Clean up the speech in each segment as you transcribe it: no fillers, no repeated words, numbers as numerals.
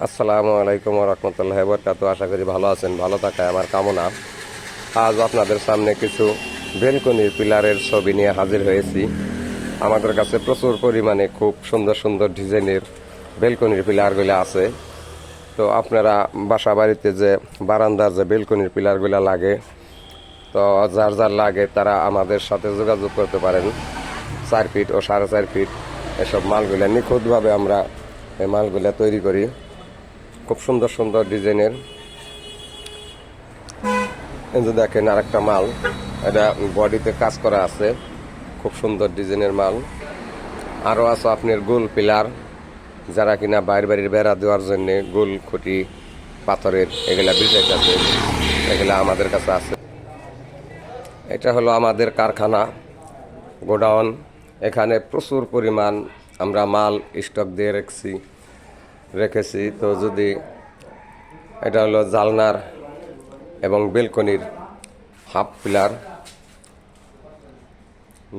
আসসালামু আলাইকুম ওয়া রাহমাতুল্লাহি ওয়া বারাকাতুহু। আশা করি ভালো আছেন, ভালো থাকায় আমার কামনা। আজ আপনাদের সামনে কিছু বেলকনির পিলারের ছবি নিয়ে হাজির হয়েছি। আমাদের কাছে প্রচুর পরিমাণে খুব সুন্দর সুন্দর ডিজাইনের বেলকনির পিলারগুলো আছে। তো আপনারা বাসা বাড়িতে যে বারান্দার যে বেলকনির পিলারগুলো লাগে, তো যার যার লাগে তারা আমাদের সাথে যোগাযোগ করতে পারেন। 4 ফিট ও 4.5 ফিট এসব মালগুলো নিখুঁতভাবে আমরা এই মালগুলো তৈরি করি। খুব সুন্দর সুন্দর ডিজাইনের। এই যে দেখেন আরেকটা মাল, এটা বডিতে কাজ করা আছে, খুব সুন্দর ডিজাইনের মাল। আরও আছে আপনার গোল পিলার, যারা কিনা বাইরের বাড়ির বেড়া দেওয়ার জন্য গোল খুঁটি পাথরের এগুলা বিছাইতেছে, এগুলা আমাদের কাছে আছে। এটা হলো আমাদের কারখানা, গোডাউন। এখানে প্রচুর পরিমাণ আমরা মাল স্টক দিয়ে রেখেছি। তো যদি এটা হলো জালনার এবং বেলকনির হাফ পিলার,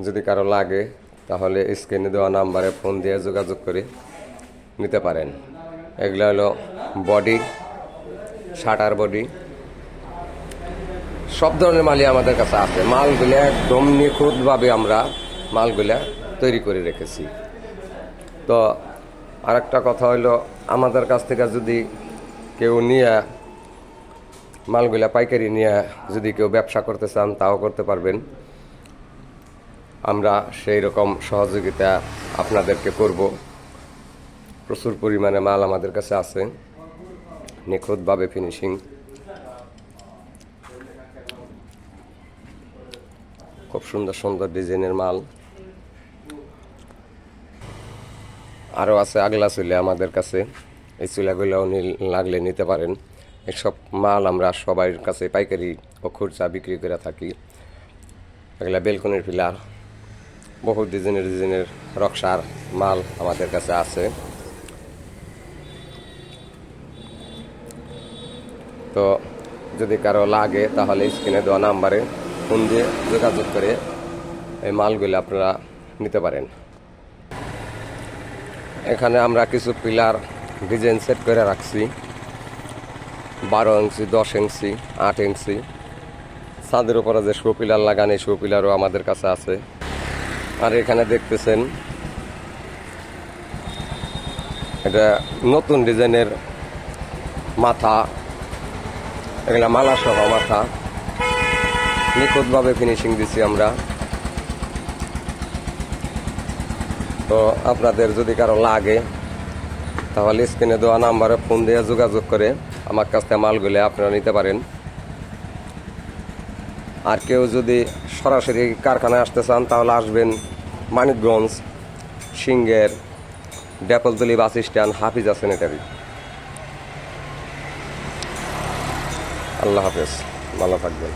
যদি কারো লাগে তাহলে স্ক্রিনে দেওয়া নাম্বারে ফোন দিয়ে যোগাযোগ করে নিতে পারেন। এগুলো হলো বডি, শাটার বডি, সব ধরনের মালই আমাদের কাছে আছে। মালগুলো একদম নিখুঁতভাবে আমরা মালগুলা তৈরি করে রেখেছি। তো আরেকটা কথা হলো, আমাদের কাছ থেকে যদি কেউ নিয়ে মালগুলা পাইকারি নিয়ে যদি কেউ ব্যবসা করতে চান তাও করতে পারবেন। আমরা সেই রকম সহযোগিতা আপনাদেরকে করব। প্রচুর পরিমাণে মাল আমাদের কাছে আছে, নিখুঁতভাবে ফিনিশিং, খুব সুন্দর সুন্দর ডিজাইনের মাল। আরও আছে আগলা চুলা আমাদের কাছে, এই চুলাগুলোও লাগলে নিতে পারেন। এসব মাল আমরা সবার কাছে পাইকারি ও খুচরা বিক্রি করে থাকি। এগুলা বেলকনির পিলার, বহু ডিজাইনের রকশার মাল আমাদের কাছে আছে। তো যদি কারো লাগে তাহলে স্ক্রিনে দেওয়া নাম্বারে ফোন দিয়ে যোগাযোগ করে এই মালগুলো আপনারা নিতে পারেন। এখানে আমরা কিছু পিলার ডিজাইন সেট করে রাখছি, 12 ইঞ্চি, 10 ইঞ্চি, 8 ইঞ্চি। ছাদের উপরে যে শো পিলার লাগান, এই শো পিলারও আমাদের কাছে আছে। আর এখানে দেখতেছেন এটা নতুন ডিজাইনের মাথা, এগুলা মালা সহ মাথা, নিখুঁতভাবে ফিনিশিং দিছি আমরা। তো আপনাদের যদি কারো লাগে তাহলে স্ক্রিনে দেওয়া নাম্বারে ফোন দিয়ে যোগাযোগ করে আমার কাছ থেকে মালগুলো আপনারা নিতে পারেন। আর কেউ যদি সরাসরি কারখানায় আসতে চান তাহলে আসবেন মানিকগঞ্জ, সিংহের ডেপলতলি বাস স্ট্যান্ড, হাফিজা স্যানিটারি। আল্লাহ হাফেজ, ভালো থাকবেন।